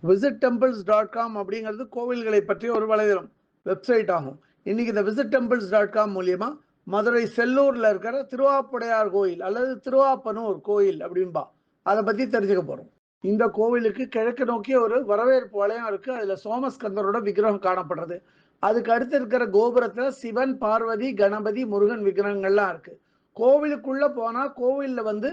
visittemples.com அப்படிங்கிறது கோவில்களை பற்றிய ஒரு வலைதளம் வெப்சைட் ஆகும். இன்னைக்கு இந்த visittemples.com மூலியமா மதுரை செல்லூர்ல இருக்கிற திருவாப்புடையார் கோயில் அல்லது திருவாப்பனூர் கோயில் அப்படின்பா அதை பத்தி தெரிஞ்சுக்க போறோம். இந்த கோவிலுக்கு கிழக்கு நோக்கிய ஒரு வரவேற்பு வளையம் இருக்கு. அதுல சோமஸ்கந்தரோட விக்கிரகம் காணப்படுறது. அதுக்கு அடுத்து இருக்கிற கோபுரத்துல சிவன், பார்வதி, கணபதி, முருகன் விக்கிரகங்கள்லாம் இருக்கு. கோவிலுக்குள்ள போனா கோவில்ல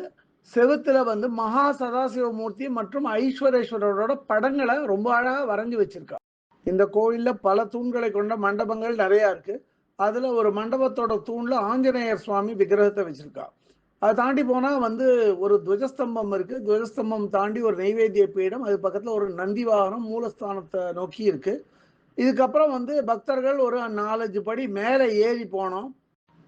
செவுத்துல மகா சதாசிவமூர்த்தி மற்றும் ஐஸ்வரேஸ்வரரோட படங்களை ரொம்ப அழகா வரைஞ்சி வச்சிருக்கா. இந்த கோவில்ல பல தூண்களை கொண்ட மண்டபங்கள் நிறைய இருக்கு. அதுல ஒரு மண்டபத்தோட தூண்ல ஆஞ்சநேயர் சுவாமி விக்கிரகத்தை வச்சிருக்கா. அதை தாண்டி போனா ஒரு துவஜஸ்தம்பம் இருக்கு. துவஜஸ்தம்பம் தாண்டி ஒரு நெய்வேத்திய பீடம், அது பக்கத்துல ஒரு நந்தி வாகனம் மூலஸ்தானத்தை நோக்கி இருக்கு. இதுக்கப்புறம் பக்தர்கள் ஒரு 4-5 படி மேலே ஏறி போனோம்.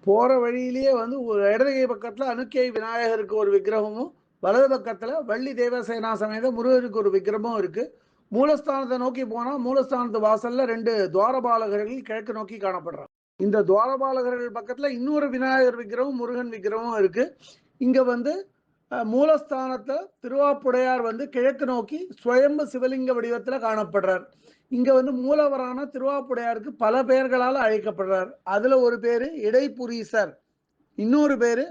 போற வழியிலேயே ஒரு இடது கை பக்கத்துல அனுக்கை விநாயகருக்கு ஒரு விக்கிரகமும், வலது பக்கத்துல வள்ளி தேவசேனா சமேத முருகருக்கு ஒரு விக்கிரகமும் இருக்கு. மூலஸ்தானத்தை நோக்கி போனா மூலஸ்தானத்து வாசல்ல 2 துவாரபாலகர்கள் கிழக்கு நோக்கி காணப்படுறாங்க. இந்த துவாரபாலகர்கள் பக்கத்துல இன்னொரு விநாயகர் விக்கிரகம், முருகன் விக்கிரகமும் இருக்கு. இங்க மூலஸ்தானத்தை திருவாப்புடையார் கிழக்கு நோக்கி ஸ்வயம்பு சிவலிங்க வடிவத்துல காணப்படுறார். இங்க மூலவரான திருவாப்புடையாருக்கு பல பெயர்களால் அழைக்கப்படுறார். அதுல ஒரு பேரு இடைப்புரீசர், இன்னொரு பேரு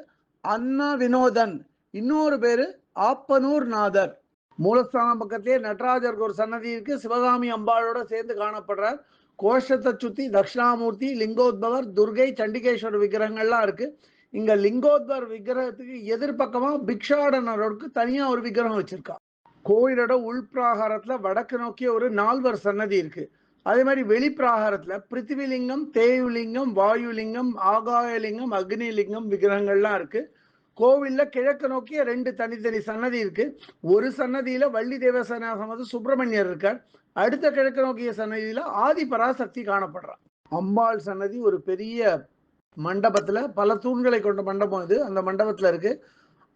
அன்னா வினோதன், இன்னொரு பேரு ஆப்பனூர் நாதர். மூலஸ்தானம் பக்கத்திலே நடராஜருக்கு ஒரு சன்னதி இருக்கு. சிவகாமி அம்பாளோட சேர்ந்து காணப்படுறார். கோஷத்தை சுத்தி தட்சிணாமூர்த்தி, லிங்கோத்பவர், துர்கை, சண்டிகேஸ்வரர் விக்கிரகங்கள்லாம் இருக்கு. இங்க லிங்கோத்பவர் விக்கிரகத்துக்கு எதிர்பக்கமா பிக்ஷாடனருக்கு தனியா ஒரு விக்கிரகம் வச்சிருக்கா. கோயிலோட உள்பிராகாரத்துல வடக்கு நோக்கிய ஒரு 4வர் சன்னதி இருக்கு. அதே மாதிரி வெளிப்பிராகாரத்துல பிருத்திவிலிங்கம், தேயுலிங்கம், வாயுலிங்கம், ஆகாயலிங்கம், அக்னிலிங்கம் விக்கிரகங்கள்லாம் இருக்கு. கோவில்ல கிழக்கு நோக்கிய 2 தனித்தனி சன்னதி இருக்கு. ஒரு சன்னதியில வள்ளி தேவசேனா சமேத சுப்பிரமணியர் இருக்கார். அடுத்த கிழக்கு நோக்கிய சன்னதியில ஆதி பராசக்தி காணப்படுறார். அம்பாள் சன்னதி ஒரு பெரிய மண்டபத்துல பல தூண்களை கொண்ட மண்டபம் இது. அந்த மண்டபத்துல இருக்கு.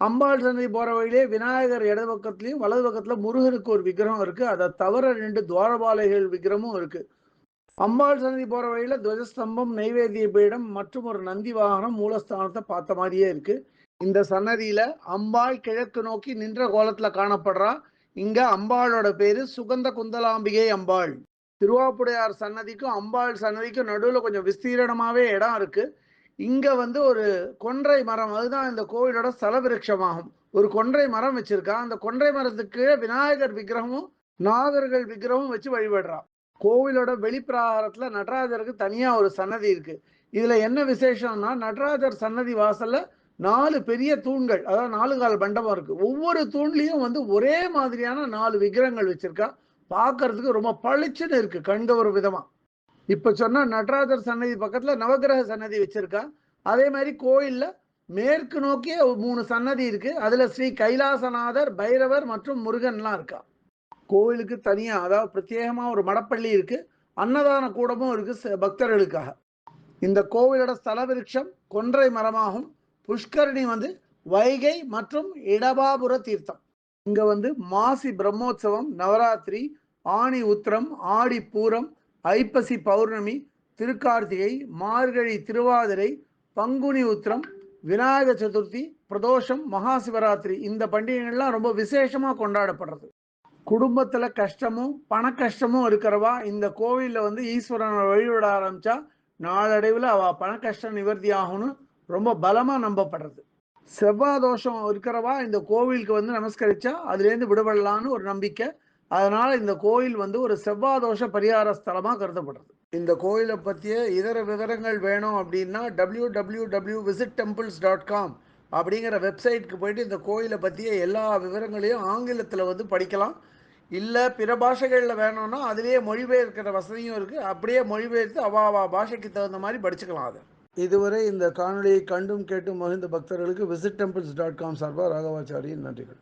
அம்பாள் சன்னதி போற வழியிலே விநாயகர் இடது பக்கத்துலயும் வலது பக்கத்துல முருகனுக்கு ஒரு விக்கிரகம் இருக்கு. அதை தவிர 2 துவாரபாலைகள் விக்கிரமும் இருக்கு. அம்பாள் சன்னதி போற வழியில துவஜஸ்தம்பம், நெய்வேத்திய பீடம் மற்றும் ஒரு நந்தி வாகனம் மூலஸ்தானத்தை பார்த்த மாதிரியே இருக்கு. இந்த சன்னதியில அம்பாள் கிழக்கு நோக்கி நின்ற கோலத்துல காணப்படுறா. இங்க அம்பாளோட பேரு சுகந்த குந்தலாம்பிகை அம்பாள். திருவாப்புடையார் சன்னதிக்கும் அம்பாள் சன்னதிக்கும் நடுவுல கொஞ்சம் விஸ்தீரணமாவே இடம் இருக்கு. இங்க ஒரு கொன்றை மரம், அதுதான் இந்த கோவிலோட ஸ்தலவிருட்சமாகும். ஒரு கொன்றை மரம் வச்சிருக்கா. அந்த கொன்றை மரத்துக்கு விநாயகர் விக்கிரகமும் நாகர்கள் விக்கிரகமும் வச்சு வழிபடுறா. கோவிலோட வெளிப்பிராகாரத்துல நடராஜருக்கு தனியா ஒரு சன்னதி இருக்கு. இதுல என்ன விசேஷம்னா, நடராஜர் சன்னதி வாசல்ல 4 பெரிய தூண்கள், அதாவது 4 கால் மண்டபம் இருக்கு. ஒவ்வொரு தூண்லயும் ஒரே மாதிரியான 4 விக்கிரகங்கள் வச்சிருக்கா. பார்க்கறதுக்கு ரொம்ப பளிச்சுன்னு இருக்கு, கண்கவரும் விதமா. இப்ப சொன்ன நடராஜர் சன்னதி பக்கத்துல நவகிரக சன்னதி வச்சிருக்கா. அதே மாதிரி கோயில்ல மேற்கு நோக்கிய 3 சன்னதி இருக்கு. அதுல ஸ்ரீ கைலாசநாதர், பைரவர் மற்றும் முருகன்லாம் இருக்கா. கோவிலுக்கு தனியா, அதாவது பிரத்யேகமா ஒரு மடப்பள்ளி இருக்கு. அன்னதான கூடமும் இருக்கு பக்தர்களுக்காக. இந்த கோவிலோட ஸ்தல விருட்சம் கொன்றை மரமாகும். புஷ்கரணி வைகை மற்றும் இடபாபுர தீர்த்தம். இங்க மாசி பிரம்மோற்சவம், நவராத்திரி, ஆணி உத்திரம், ஆடி பூரம், ஐப்பசி பௌர்ணமி, திருக்கார்த்திகை, மார்கழி திருவாதிரை, பங்குனி உத்திரம், விநாயக சதுர்த்தி, பிரதோஷம், மகா சிவராத்திரி, இந்த பண்டிகைகள்லாம் ரொம்ப விசேஷமா கொண்டாடப்படுறது. குடும்பத்துல கஷ்டமும் பண கஷ்டமும் இருக்கிறவா இந்த கோவில்ல ஈஸ்வரனை வழிபட ஆரம்பிச்சா நாளடைவில் அவ பண கஷ்டம் நிவர்த்தி ஆகும்னு ரொம்ப பலமா நம்பப்படுறது. செவ்வாய் தோஷம் இருக்கிறவா இந்த கோவிலுக்கு நமஸ்கரிச்சா அதுலேருந்து விடுபடலான்னு ஒரு நம்பிக்கை. அதனால இந்த கோயில் ஒரு செவ்வாய் தோஷ பரிகார ஸ்தலமா கருதப்படுறது. இந்த கோயிலை பற்றிய இதர விவரங்கள் வேணும் அப்படின்னா www.visittemples.com அப்படிங்கிற வெப்சைட்டுக்கு போயிட்டு இந்த கோயிலை பற்றிய எல்லா விவரங்களையும் ஆங்கிலத்தில் படிக்கலாம். இல்லை பிற பாஷைகளில் வேணும்னா அதுலேயே மொழிபெயர்க்கிற வசதியும் இருக்குது. அப்படியே மொழிபெயர்த்து அவா பாஷைக்கு தகுந்த மாதிரி படிச்சுக்கலாம். அதை இதுவரை இந்த காணொலியை கண்டும் கேட்டும் மகிழ்ந்த பக்தர்களுக்கு visittemples.com சார்பாக ராகவாச்சாரியின் நன்றிகள்.